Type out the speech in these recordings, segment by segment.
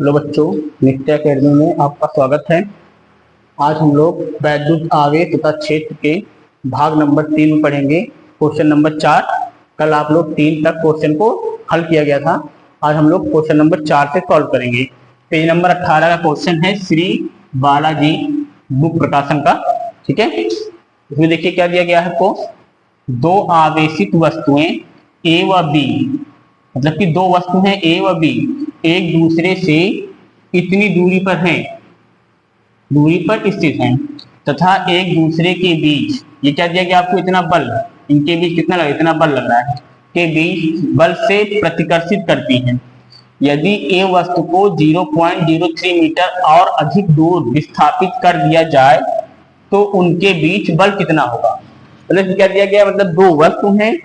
Hello बच्चों, नित्य academy में आपका स्वागत है। आज हम लोग वैद्युत आवेश तथा क्षेत्र के भाग नंबर 3 में पढ़ेंगे क्वेश्चन नंबर 4। कल आप लोग 3 तक क्वेश्चन को हल किया गया था। आज हम लोग क्वेश्चन नंबर 4 से सॉल्व करेंगे। पेज नंबर 18 का क्वेश्चन है श्री बालाजी बुक प्रकाशन का। ठीक है, इसमें देखिए क्या दिया गया है आपको। दो आवेशित वस्तुएं ए व बी, मतलब कि दो वस्तु हैं ए व बी, एक दूसरे से इतनी दूरी पर स्थित हैं तथा एक दूसरे के बीच, ये क्या दिया गया आपको, इतना बल, इनके बीच कितना लगा, इतना बल लग रहा है, के बीच बल से प्रतिकर्षित करती हैं। यदि ए वस्तु को 0.03 मीटर और अधिक दूर विस्थापित कर दिया जाए तो उनके बीच बल कितना होगा। मतलब क्या दिया गया, मतलब दो वस्तु हैं,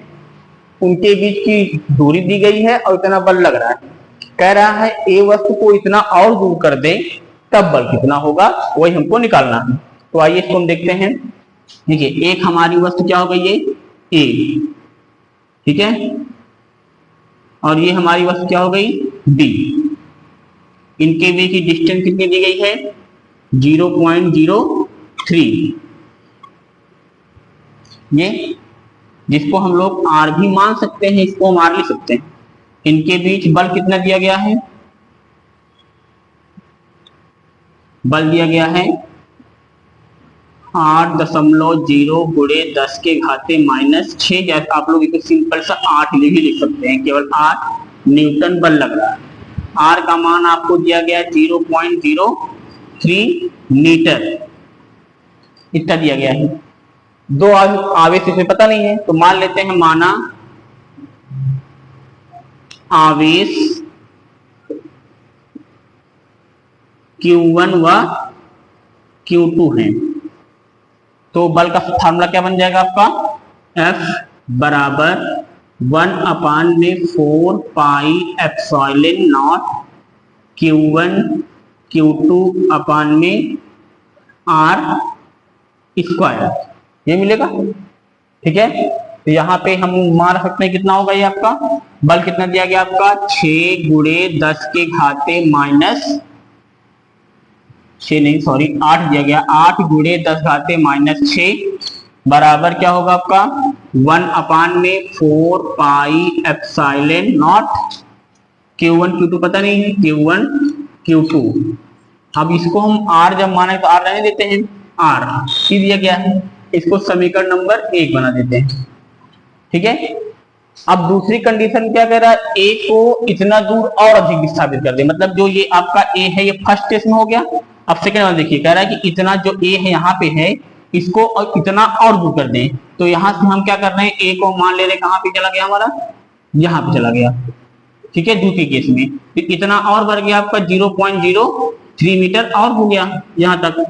उनके बीच की दूरी दी गई है और इतना बल लग रहा है। कह रहा है ए वस्तु को इतना और दूर कर दे तब बल कितना होगा, वही हमको निकालना है। तो आइए इसको हम देखते हैं। देखिए, एक हमारी वस्तु क्या हो गई, ये ए, ठीक है, और ये हमारी वस्तु क्या हो गई, बी। इनके बीच की डिस्टेंस कितनी दी गई है, 0.03। ये जिसको हम लोग आर भी मान सकते हैं, इसको हम आर लिख सकते हैं। इनके बीच बल कितना दिया गया है, बल दिया गया है 8.0 गुणे 10 के घाते -6। जैसे आप लोग इसे सिंपल सा 8 भी लिख सकते हैं, केवल 8 न्यूटन बल लग रहा है। आर का मान आपको दिया गया 0.03 मीटर, इतना दिया गया है। दो आवेश इसमें पता नहीं है, तो मान लेते हैं, माना आवेश Q1 व Q2 है, तो बल का फार्मूला क्या बन जाएगा आपका, F बराबर 1/4 pi epsilon not Q1 Q2 अपान में R स्क्वायर, ये मिलेगा। ठीक है, तो यहाँ पे हम मान सकते हैं कितना होगा, ये आपका बल कितना दिया गया आपका 6 गुणे 10 के घाते -8 दिया गया, 8 गुणे 10 घाते -6 बराबर क्या होगा आपका 1/4 pi epsilon not Q1 Q2 पता नहीं है, Q1 Q2। अब इसको हम R जब माने तो R रहने देते हैं, R ही दिया गया है, इसको समीकरण नंबर 1 बना देते हैं। ठीक है, अब दूसरी कंडीशन क्या कह रहा है, ए को इतना दूर और अधिक विस्थापित कर दे। मतलब जो ये आपका ए है, ये फर्स्ट केस में हो गया। अब सेकंड वाला देखिए, कह रहा है कि इतना जो ए है यहाँ पे है, इसको और इतना और दूर कर दें। तो यहाँ से हम क्या कर रहे हैं, ए को मान ले रहे, कहाँ पे चला गया हमारा, यहाँ पे चला गया। ठीक है, दूसरी केस में तो इतना और बढ़ गया आपका 0.03 मीटर और हो गया यहाँ तक।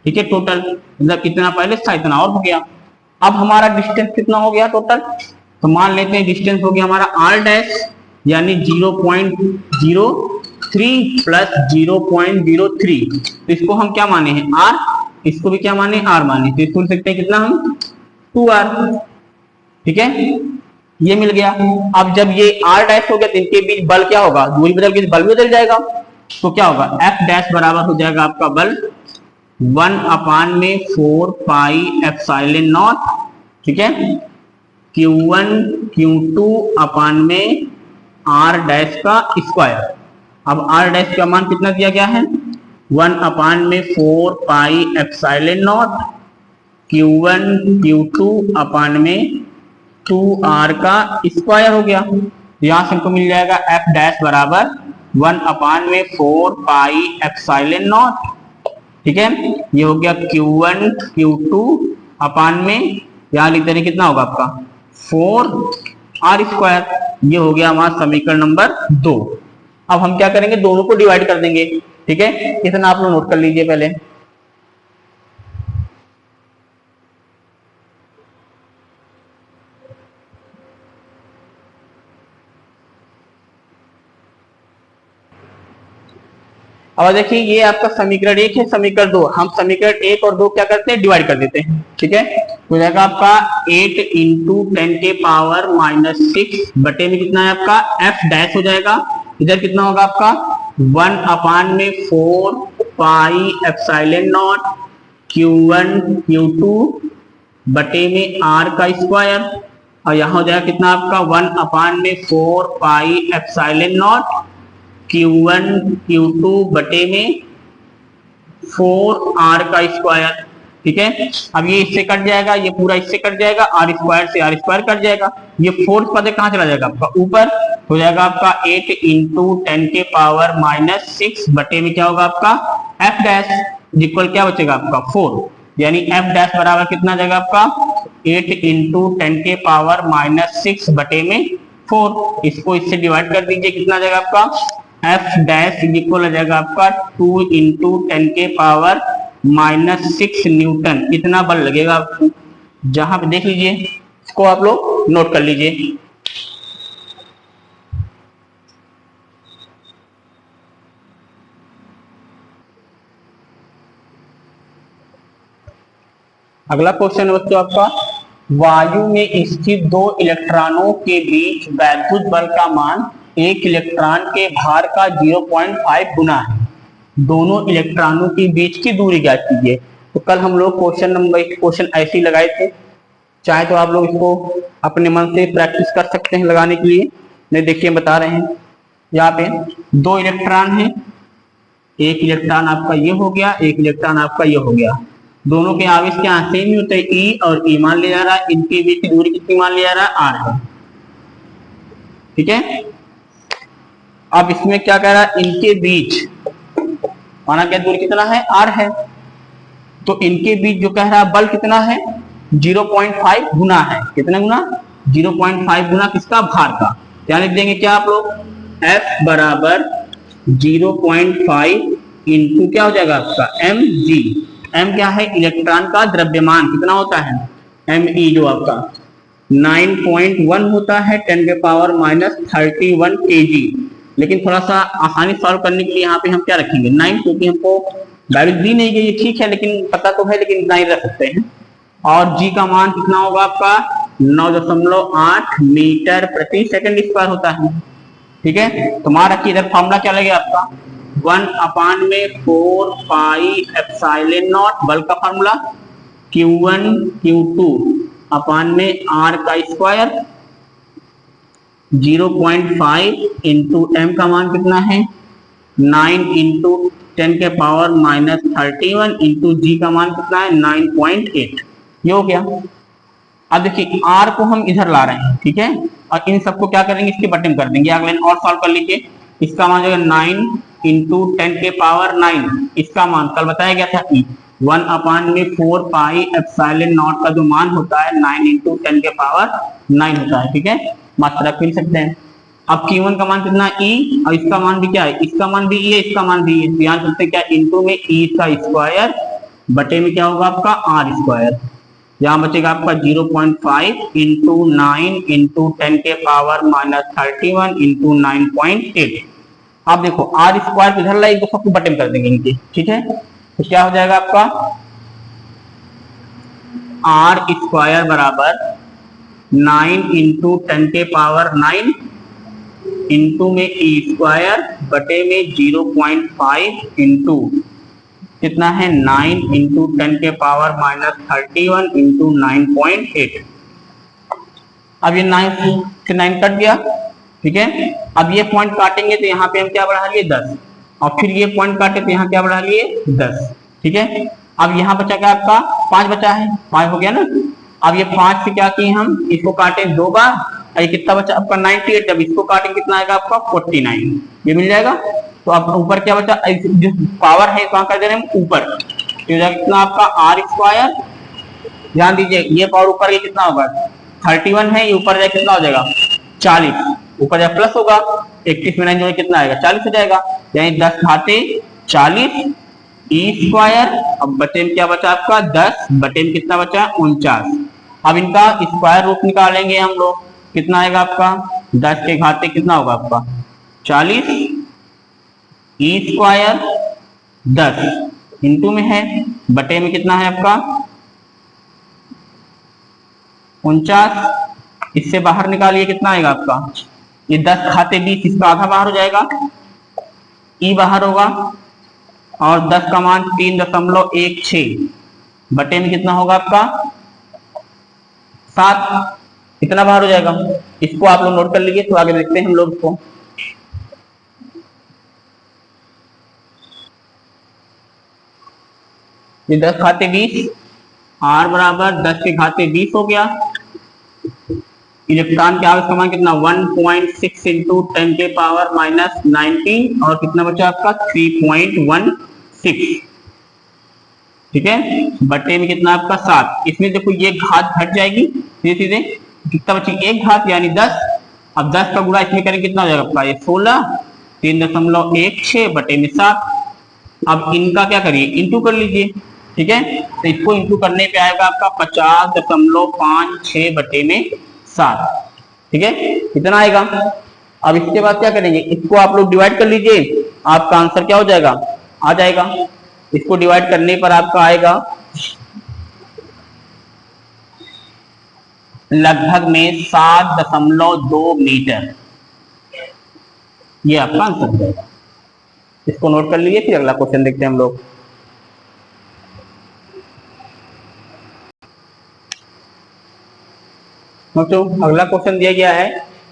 ठीक है, टोटल मतलब इतना पहले था, इतना और हो गया। अब हमारा डिस्टेंस कितना हो गया टोटल, तो मान लेते हैं डिस्टेंस हो गया हमारा r डैश, यानी 0.03 प्लस 0.03। तो इसको हम क्या माने हैं, r, इसको भी क्या माने, r माने, तो इसको लिख सकते हैं कितना हम, 2r। ठीक है, ये मिल गया। अब जब ये r डैश हो गया तो इनके बीच बल क्या होगा, दूरी बदल के बल भी बदल जाएगा। तो क्या होगा, f डैश बराबर हो जाएगा आपका बल 1/4 पाई एप्सिलॉन नॉट, ठीक है, Q1 Q2 अपान में R डैश का स्क्वायर। अब R डैश का मान कितना दिया गया है, 1/4 pi epsilon not Q1 Q2 अपान में 2R का स्क्वायर हो गया। यहां से हमको मिल जाएगा F डैश बराबर 1/4 पाई एप्सिलॉन नॉट। ठीक है, ये हो गया Q1 Q2 अपान में, यहां लिखते हैं कितना होगा आपका 4R स्क्वायर। ये हो गया हमारा समीकरण नंबर 2। अब हम क्या करेंगे, दोनों को डिवाइड कर देंगे। ठीक है, इतना आप लोग नोट कर लीजिए पहले। अब देखिए, ये आपका समीकरण 1 है, समीकरण 2। हम समीकरण 1 और 2 क्या करते हैं, डिवाइड कर देते हैं। ठीक है, हो जाएगा आपका 8 × 10⁻⁻6 बटे में कितना है आपका f डैश हो जाएगा, इधर कितना होगा आपका 1 अपान में 4 pi epsilon not Q1 Q2 बटे में R का स्क्वायर, और यहाँ हो जाएगा कितना आपका 1 अपान में 4 pi epsilon not Q1 Q2 बटे में 4R का स्क्वायर। ठीक है, अब ये इससे कट जाएगा, ये पूरा इससे कट जाएगा, आर स्क्वायर से आर स्क्वायर कट जाएगा, ये फोर्थ पद कहाँ चला जाएगा आपका ऊपर, हो जाएगा आपका 8 इंटू 10 के पावर माइनस 6 बटे में क्या होगा आपका एफ डैश इक्वल क्या बचेगा आपका 4, यानी एफ डैश बराबर कितना जाएगा आपका 8 इंटू 10 के पावर माइनस 6 बटे में 4। इसको इससे डिवाइड कर दीजिए, कितना जाएगा आपका एफ डैश इक्वल हो जाएगा आपका 2 इंटू 10 के पावर -6 न्यूटन। इतना बल लगेगा आपको, जहां पे देख लीजिए, इसको आप लोग नोट कर लीजिए। अगला क्वेश्चन है बच्चों आपका, वायु में स्थित दो इलेक्ट्रॉनों के बीच वैद्युत बल का मान एक इलेक्ट्रॉन के भार का 0.5 गुना है, दोनों इलेक्ट्रॉनों के बीच की दूरी ज्ञात कीजिए। तो कल हम लोग क्वेश्चन ऐसे ही लगाए थे, चाहे तो आप लोग इसको अपने मन से प्रैक्टिस कर सकते हैं लगाने के लिए। नहीं देखिए बता रहे हैं, यहाँ पे दो इलेक्ट्रॉन है, एक इलेक्ट्रॉन आपका ये हो गया, एक इलेक्ट्रॉन आपका ये हो गया, दोनों के आवेश क्या सेम ही होते हैं, ई और ई मान लिया जा रहा है, इनके बीच की दूरी कितनी मान लिया जा रहा है, आर है। ठीक है, अब इसमें क्या कह रहा है, इनके बीच माना क्या दूरी कितना है, आर है, तो इनके बीच जो कह रहा है बल कितना है 0.5 गुना है, कितना गुना 0.5 गुना किसका भार का। क्या लिख देंगे क्या आप लोग, F बराबर 0.5 इंटू क्या हो जाएगा आपका mg, m क्या है इलेक्ट्रॉन का द्रव्यमान कितना होता है, me जो आपका 9.1 होता है 10 के पावर -31 kg। लेकिन थोड़ा सा आसानी सॉल्व करने के लिए यहाँ पे हम क्या रखेंगे 9, क्योंकि हमको वैल्यू दी नहीं गई, ठीक है लेकिन पता तो है, लेकिन इतना ही रख सकते हैं। और g का मान कितना होगा आपका 9.8 मीटर प्रति सेकंड स्क्वायर होता है। ठीक है, तो मान रखिए इधर फॉर्मूला क्या लगेगा आपका 1 अपान में 4 पाई एप्सिलॉन नॉट बल का फॉर्मूला Q1 Q2 अपान में R का स्क्वायर 0.5 इंटू m का मान कितना है 9 इंटू 10 के पावर -31 इंटू जी का मान कितना है 9.8। ये हो गया। अब देखिए r को हम इधर ला रहे हैं, ठीक है, और इन सबको क्या करेंगे इसके बटे में कर देंगे। अगले और सॉल्व कर लीजिए, इसका मान जो है 9 इंटू 10 के पावर 9, इसका मान कल बताया गया था 1 अपान में 4 पाई एप्सिलॉन नॉट का जो मान होता है 9 इंटू 10 के पावर 9 होता है। ठीक है, मात्रा फिर सकते हैं। अब Q1 का मान कितना E, और इसका मान भी क्या है, इसका मान भी E है, इसका मान भी है, तो यहाँ चलते क्या इंटू में E का स्क्वायर बटे में क्या होगा आपका R स्क्वायर, यहाँ बचेगा आपका 0.5 इंटू 9 इंटू 10 के पावर -31 इंटू 9.8। अब देखो R स्क्वायर इधर ला, एक सबको बटे में कर देंगे इनके। ठीक है, तो क्या हो जाएगा आपका R स्क्वायर बराबर 9 इंटू 10 के पावर 9 इंटू में E स्क्वायर बटे में 0.5 इंटू कितना है 9 इंटू 10 के पावर -31 इंटू 9.8। अब ये 9 से 9 कट गया। ठीक है, अब ये पॉइंट काटेंगे तो यहाँ पे हम क्या बढ़ा लिए 10, और फिर ये पॉइंट काटे तो यहाँ क्या बढ़ा लिए 10। ठीक है, अब यहाँ बचा क्या आपका 5 बचा है, 5 हो गया ना। अब ये 5 से क्या किए हम, इसको काटे 2 बार, ये कितना बचा आपका 98, जब इसको काटेंगे कितना आएगा आपका 49, ये मिल जाएगा। तो अब ऊपर क्या बचा, जो पावर है कहाँ कर दे रहे हैं ऊपर, तो कितना आपका R स्क्वायर, ध्यान दीजिए ये पावर ऊपर ये कितना होगा 31 है, ये ऊपर जाए कितना हो जाएगा 40, ऊपर जाए प्लस होगा 31 में 9 जोड़े कितना आएगा 40 हो जाएगा, यानी 10 घाते 40 E स्क्वायर। अब बटे में क्या बचा आपका 10 बटे में कितना बचा 49। अब इनका स्क्वायर रूट निकालेंगे हम लोग, कितना आएगा आपका 10 के घाते कितना होगा आपका 40 E स्क्वायर 10 इंटू में है बटे में कितना है आपका 49, इससे बाहर निकालिए कितना आएगा आपका, ये 10 खाते 20, इसका आधा बाहर हो जाएगा, ई बाहर होगा और 10 का मान 3.16 बटे में कितना होगा आपका 7, इतना बाहर हो जाएगा। इसको आप लोग नोट कर लीजिए, तो आगे देखते हैं हम लोग इसको। ये 10 घाते 20, आर बराबर 10 के घाते 20 हो गया। इलेक्ट्रॉन के आवेश का मान कितना 1.6 इंटू 10 के पावर माइनस 19 और कितना बचा आपका 3.16, ठीक है, बटे में कितना आपका 7। इसमें देखो ये घात घट जाएगी सीधे सीधे, कितना बचेगी 1 घात यानी 10। अब 10 का गुणा इसमें करेंगे कितना हो जाएगा आपका ये 16, 3.16 बटे में 7। अब इनका क्या करिए इंटू कर लीजिए, ठीक है, तो इसको इंटू करने पे आएगा आपका 50.56 बटे में 7, ठीक है, कितना आएगा। अब इसके बाद क्या करेंगे, इसको आप लोग डिवाइड कर लीजिए, आपका आंसर क्या हो जाएगा आ जाएगा। इसको डिवाइड करने पर आपका आएगा लगभग में 7.2 मीटर, ये आपका आंसर हो जाएगा। इसको नोट कर लीजिए, फिर अगला क्वेश्चन देखते हैं हम लोग। अगला क्वेश्चन दिया गया है,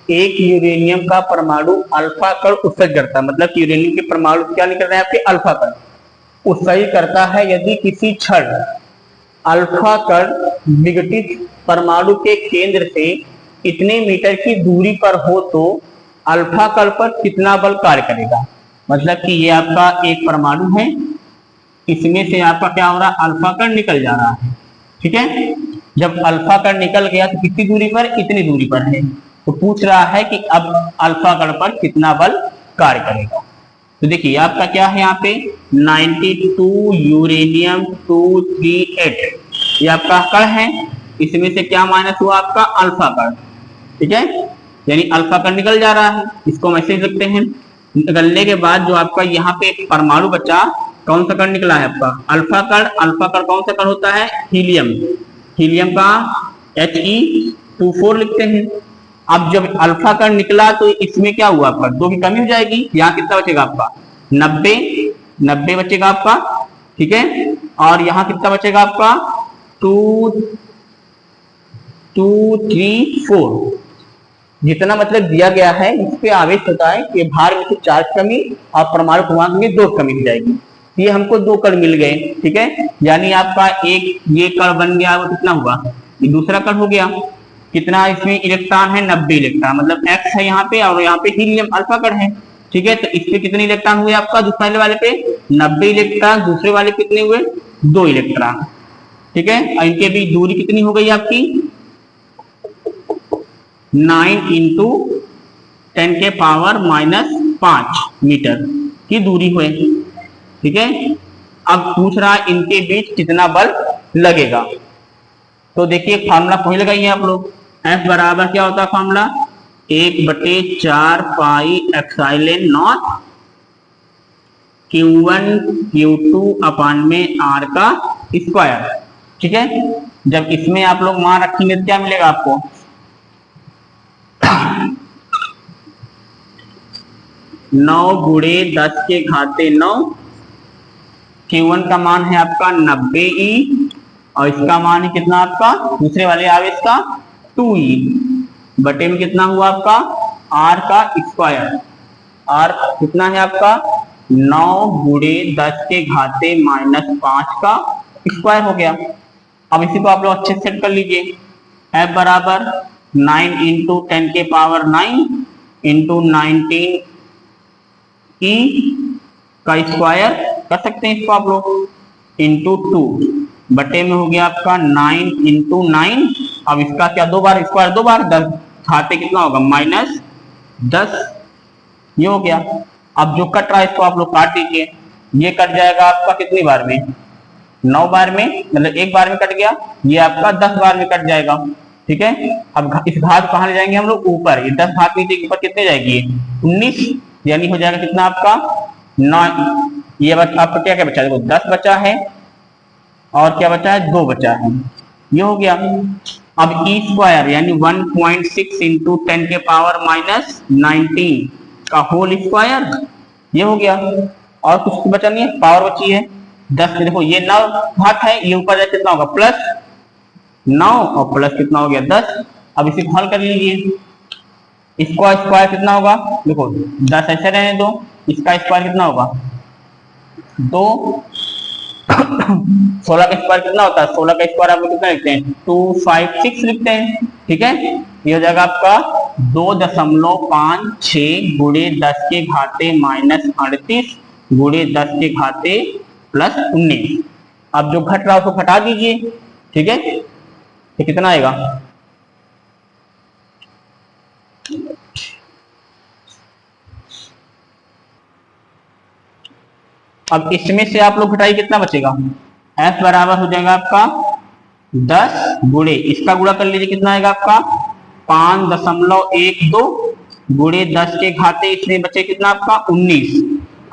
एक यूरेनियम का परमाणु अल्फा कण उत्सर्जित करता है, मतलब कि यूरेनियम के परमाणु क्या निकल रहे हैं आपके अल्फा कण उत्सर्जित करता है यदि किसी क्षण अल्फा कण विघटित परमाणु के केंद्र से इतने मीटर की दूरी पर हो तो अल्फा कण पर कितना बल कार्य करेगा। मतलब कि ये आपका एक परमाणु है, इसमें से आपका क्या हो रहा है अल्फा कण निकल जा रहा है, ठीक है। जब अल्फा कण निकल गया तो कितनी दूरी पर, इतनी दूरी पर है, तो पूछ रहा है कि अब अल्फा कण पर कितना बल कार्य करेगा। तो देखिए आपका क्या है यहाँ पे 92 यूरेनियम 238 ये आपका कण है, इसमें से क्या माइनस हुआ आपका अल्फा कण, ठीक है, यानी अल्फा कण निकल जा रहा है। इसको हम ऐसे लिखते हैं, निकलने के बाद जो आपका यहाँ पे परमाणु बचा, कौन सा कण निकला है आपका अल्फा कण। अल्फा कण कौन सा कण होता है हीलियम, हीलियम का He24 लिखते हैं। अब जब अल्फा कण निकला तो इसमें क्या हुआ आपका 2 की कमी हो जाएगी, यहाँ कितना बचेगा आपका 90 बचेगा आपका, ठीक है, और यहाँ कितना बचेगा आपका 234 जितना मतलब दिया गया है। इस पे आवेश होता है कि भार में से चार्ज कमी और परमाणु क्रमांक में 2 कमी हो जाएगी। ये हमको 2 कण मिल गए, ठीक है, यानी आपका एक ये कण बन गया, वो कितना हुआ ये दूसरा कण हो गया। कितना इसमें इलेक्ट्रॉन है 90 इलेक्ट्रॉन, मतलब X है यहाँ पे और यहाँ पे हीलियम अल्फा कण है, ठीक है। तो इस पे कितने इलेक्ट्रॉन हुए आपका दूसरे वाले पे 90 इलेक्ट्रॉन, दूसरे वाले कितने हुए 2 इलेक्ट्रॉन, ठीक है। और इनके बीच दूरी कितनी हो गई आपकी 9 इंटू 10 के पावर माइनस 5 मीटर की दूरी हुई, ठीक है। अब पूछ रहा है इनके बीच कितना बल लगेगा। तो देखिए फार्मूला वही लगाइए आप लोग, F बराबर क्या होता है formula 1/4 pi epsilon not Q1 Q2 अपान में R का स्क्वायर, ठीक है। जब इसमें आप लोग मान रखेंगे तो क्या मिलेगा आपको 9 गुणे 10 के घाते 9, Q1 का मान है आपका 90E और इसका मान है कितना आपका दूसरे वाले आवेश का 2E बटे में कितना हुआ आपका R का स्क्वायर। R कितना है आपका 9 गुणे 10 के घाते माइनस 5 का स्क्वायर हो गया। अब इसी को आप लोग अच्छे से सेट कर लीजिए, F बराबर 9 इंटू 10 के पावर 9 इंटू 19 E का स्क्वायर कर सकते हैं इसको आप लोग इंटू 2 बटे में हो गया आपका 9 इंटू 9। अब इसका क्या 2 बार स्क्वायर 2 बार 10 घाते कितना होगा माइनस 10, ये हो गया। अब जो कट रहा है इसको आप लोग काट दीजिए, ये कट जाएगा आपका कितनी बार में 9 बार में, मतलब एक बार में कट गया, ये आपका 10 बार में कट जाएगा, ठीक है। अब इस घात कहाँ ले जाएंगे हम लोग ऊपर, ये 10 घात नीचे ऊपर कितने जाएगी 19, यानी हो जाएगा कितना आपका 9। ये आपका क्या क्या बचा है देखो 10 बचा है और क्या बचा है 2 बचा है, ये हो गया। अब E स्क्वायर यानी 1.6 इंटू 10 के पावर माइनस 19 का होल स्क्वायर ये हो गया, और कुछ बचा नहीं है, पावर बची है 10 में। देखो ये 9 घात है, ये ऊपर जाए कितना होगा प्लस 9 और प्लस कितना हो गया 10। अब इसे हल कर लीजिए, इसका स्क्वायर कितना होगा, देखो 10 ऐसे रहने दो, इसका स्क्वायर कितना होगा 2, 16 का स्क्वायर कितना होता है, 16 का स्क्वायर आप लोग कितना लिखते हैं 256 लिखते हैं, ठीक है। ये हो जाएगा आपका 2.56 गुणे 10 के घाते माइनस 38 गुणे 10 के घाते प्लस 19। अब जो घट रहा है उसको घटा दीजिए, ठीक है, तो कितना आएगा, अब इसमें से आप लोग घटाइए कितना बचेगा, f बराबर हो जाएगा आपका 10 गुणे इसका गुणा कर लीजिए, कितना आएगा आपका 5.12 गुणे 10 के घाते इसमें बचे कितना आपका 19,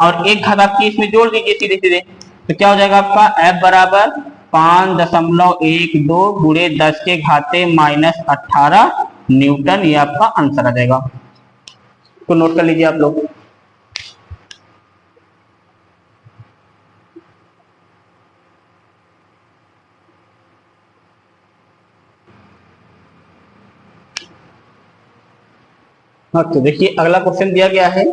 और एक घात आपकी इसमें जोड़ दीजिए सीधे सीधे, तो क्या हो जाएगा आपका f बराबर 5.12 गुणे 10 के घाते माइनस 18 न्यूटन। ये आपका आंसर आ जाएगा, तो नोट कर लीजिए आप लोग। हाँ, तो देखिए अगला क्वेश्चन दिया गया है,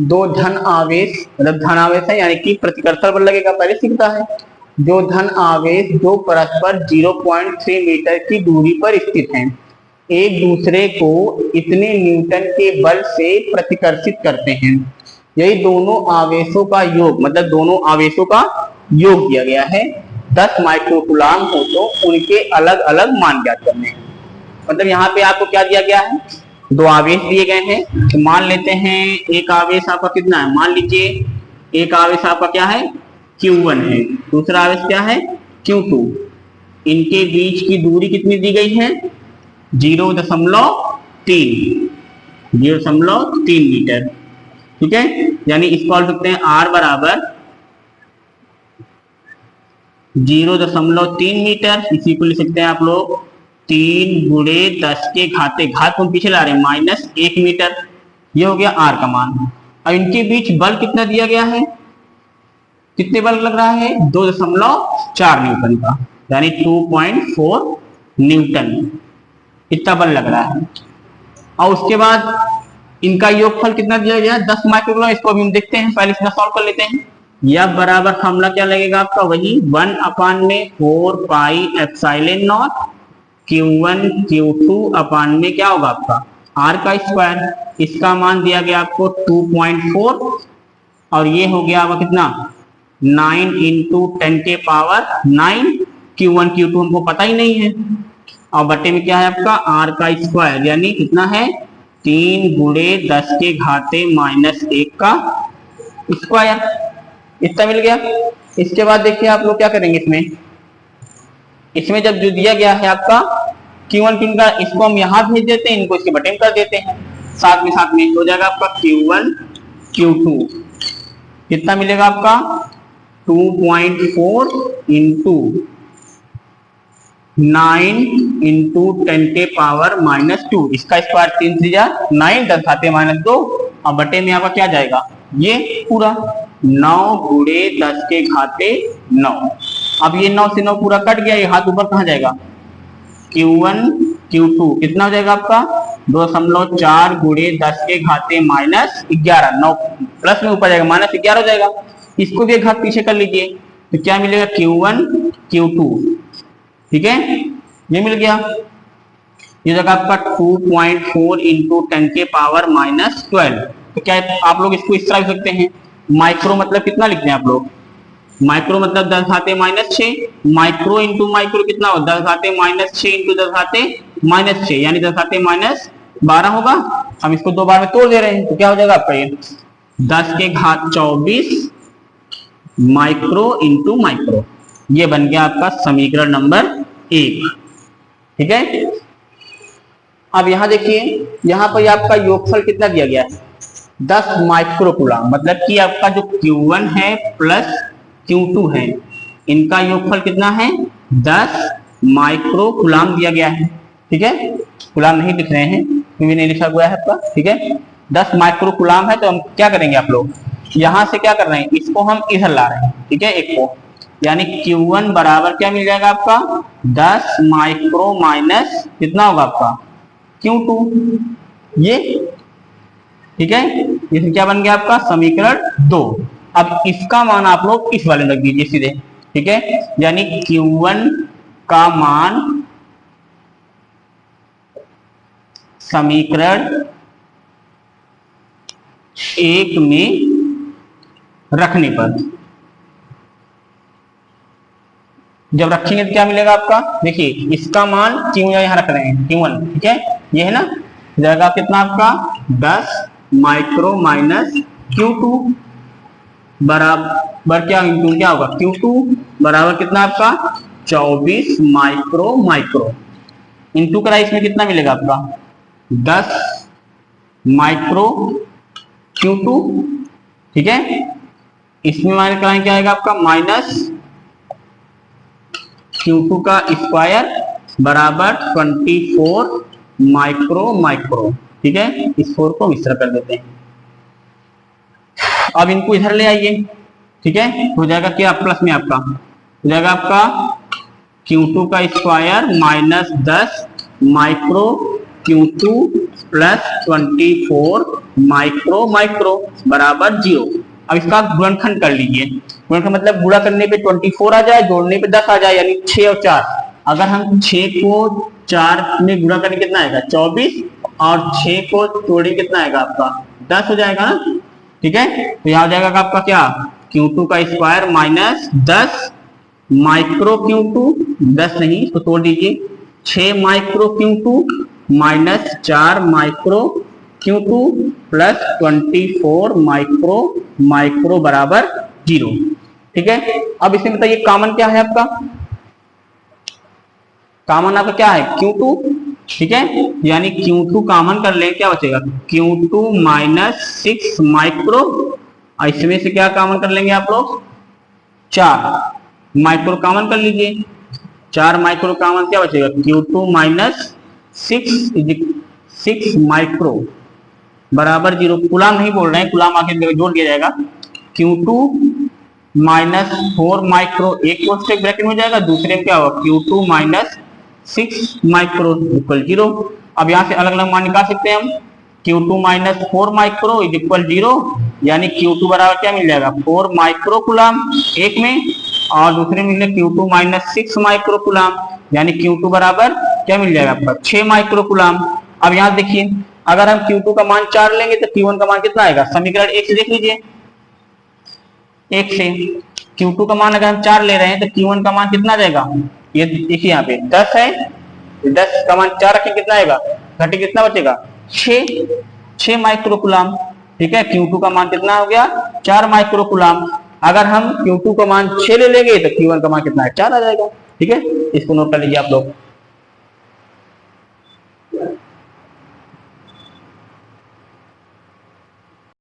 दो धन आवेश, मतलब धन आवेश है यानी कि प्रतिकर्षण बल लगेगा, पहले सीखता है। दो धन आवेश दो परस्पर 0.3 मीटर की दूरी पर स्थित हैं, एक दूसरे को इतने न्यूटन के बल से प्रतिकर्षित करते हैं, यही दोनों आवेशों का योग, मतलब दोनों आवेशों का योग दिया गया है, 10 माइक्रोकूलाम हो तो उनके अलग अलग मान ज्ञात करने हैं। मतलब यहाँ पे आपको क्या दिया गया है, दो आवेश दिए गए हैं, तो मान लेते हैं एक आवेश आपका कितना है, मान लीजिए एक आवेश आपका क्या है Q1 है, दूसरा आवेश क्या है Q2, इनके बीच की दूरी कितनी दी गई है 0.3 मीटर, ठीक है। यानी इसको लिख सकते हैं R बराबर 0.3 मीटर, इसी को लिख सकते हैं आप लोग 3 गुणे 10 के घाते, घात को हम पीछे ला रहे हैं -1 मीटर, ये हो गया R का मान। अब इनके बीच बल कितना दिया गया है, कितने बल लग रहा है 2.4 न्यूटन का, यानी 2.4 न्यूटन इतना बल लग रहा है। और उसके बाद इनका योगफल कितना दिया गया है 10 माइक्रोकूलम, इसको अभी हम देखते हैं, पहले इसका सॉल्व कर लेते हैं। यह बराबर फॉर्मूला क्या लगेगा आपका, वही 1/4 pi epsilon not Q1 Q2 अपान में क्या होगा आपका R का स्क्वायर, इसका मान दिया गया आपको 2.4, और ये हो गया आपका कितना 9 × 10 के पावर 9, Q1 Q2 हमको पता ही नहीं है, और बटे में क्या है आपका R का स्क्वायर, यानी कितना है 3 गुणे 10 के घाते -1 का स्क्वायर, इतना मिल गया। इसके बाद देखिए आप लोग क्या करेंगे, इसमें जब जो दिया गया है आपका Q1 Q2 का, इसको हम यहाँ भेज देते हैं, इनको इसके बटे में कर देते हैं, साथ में हो जाएगा आपका Q1 Q2 कितना मिलेगा आपका 2.4 × 9 × 10 के पावर -2, इसका स्क्वायर 3 × 3 9, 10 घाते -2, और बटे में आपका क्या जाएगा ये पूरा 9 गुणे 10 के घाते 9। अब ये 9 से 9 पूरा कट गया, ये हाथ ऊपर कहाँ जाएगा Q1 Q2 कितना हो जाएगा आपका 2.4 गुणे 10 के घाते -11, 9 प्लस में ऊपर जाएगा -11 हो जाएगा, इसको भी एक घात पीछे कर लीजिए, तो क्या मिलेगा Q1 Q2, ठीक है, ये मिल गया। ये जगह आपका 2.4 × 10 के पावर -12, तो क्या आप लोग इसको इस तरह लिख सकते हैं, माइक्रो मतलब कितना लिखते हैं आप लोग, माइक्रो मतलब 10 घाते -6, माइक्रो इंटू माइक्रो कितना हो 10 घाते -6 इंटू 10 घाते -6, यानी 10 घाते -12 होगा। हम इसको दो बार में तोड़ दे रहे हैं, तो क्या हो जाएगा आपका ये 10 के घात 24 माइक्रो इंटू माइक्रो, ये बन गया आपका समीकरण नंबर 1, ठीक है। अब यहां देखिए, यहां पर आपका योगफल कितना दिया गया है 10 माइक्रोकूलम, मतलब कि आपका जो Q1 है प्लस Q2 है, इनका योगफल कितना है 10 माइक्रोकूलम दिया गया है, ठीक है, कूलम नहीं लिख रहे हैं क्योंकि नहीं लिखा हुआ है आपका, ठीक है, 10 माइक्रोकूलम है, तो हम क्या करेंगे आप लोग यहां से क्या कर रहे हैं, इसको हम इधर ला रहे हैं, ठीक है, एक को, यानी Q1 बराबर क्या मिल जाएगा आपका 10 माइक्रो माइनस कितना होगा आपका Q2, ये ठीक है, इसमें क्या बन गया आपका समीकरण 2। अब इसका मान आप लोग इस वाले में रख दीजिए सीधे, ठीक है, यानी Q1 का मान समीकरण 1 में रखने पर, जब रखेंगे तो क्या मिलेगा आपका, देखिए इसका मान क्यू यहां रख रहे हैं Q1, ठीक है, ये है ना, जाएगा कितना आपका 10 माइक्रो माइनस Q2 बराबर क्या होगा Q2 बराबर कितना आपका 24 माइक्रो माइक्रो इंटू करा, इसमें कितना मिलेगा आपका 10 माइक्रो Q2, ठीक है, इसमें माइनस कराएं क्या आएगा आपका माइनस Q2 का स्क्वायर बराबर 24 माइक्रो माइक्रो, ठीक है, इस 4 को मिश्र कर देते हैं। अब इनको इधर ले आइए, ठीक है, हो जाएगा क्या प्लस में आपका हो जाएगा आपका Q2 का square minus 10 micro Q2 plus 24 micro micro बराबर 0। अब इसका गुणनखंड कर लीजिए, गुणनखंड मतलब गुणा करने पे 24 आ जाए, जोड़ने पे 10 आ जाए, यानी 6 और 4, अगर हम 6 को 4 में गुणा करने कितना आएगा 24, और 6 को जोड़े कितना आएगा आपका 10 हो जाएगा ना, ठीक है, तो यहाँ हो जाएगा आपका क्या Q2 का स्क्वायर माइनस 10 माइक्रो Q2, 10 नहीं तो तोड़ दीजिए 6 micro Q2 minus 4 micro Q2 plus 24 micro micro बराबर 0, ठीक है। अब इसमें बताइए कॉमन क्या है आपका, कॉमन आपका क्या है Q2, ठीक है, यानी Q2 कॉमन कर लें क्या बचेगा Q2 माइनस 6 माइक्रो, इसमें से क्या कॉमन कर लेंगे आप लोग 4 माइक्रो कॉमन कर लीजिए, 4 माइक्रो कॉमन क्या बचेगा Q2 माइनस 6 माइक्रो बराबर 0, कुलाम नहीं बोल रहे हैं, कुलाम आखिर जोड़ दिया जाएगा, Q2 माइनस 4 माइक्रो एक कोष्टक ब्रैकेट में जाएगा, दूसरे में क्या होगा Q2 माइनस 6 माइक्रो इक्वल 0। अब यहां से अलग अलग मान निकाल सकते हैं हम, Q2 minus 4 micro is equal 0, यानी Q2 बराबर क्या मिल जाएगा 4 माइक्रो कुलाम एक में, और दूसरे में Q2 माइनस 6 माइक्रो कुलाम, यानी Q2 बराबर क्या मिल जाएगा आपका 6 माइक्रो कुलाम। अब यहां देखिए अगर हम Q2 का मान 4 लेंगे तो Q1 का मान कितना आएगा, समीकरण 1 से देख लीजिए, 1 से Q2 का मान अगर हम 4 ले रहे हैं तो Q1 का मान कितना आ जाएगा, ये देखिए यहाँ पे 10 है, 10 का मान 4 रखें कितना आएगा, घटे कितना बचेगा 6 माइक्रो कुलाम, ठीक है, Q2 का मान कितना हो गया 4 माइक्रो कुलाम। अगर हम Q2 का मान 6 ले लेंगे तो Q1 का मान कितना है 4 आ जाएगा, ठीक है, इसको नोट कर लीजिए आप लोग।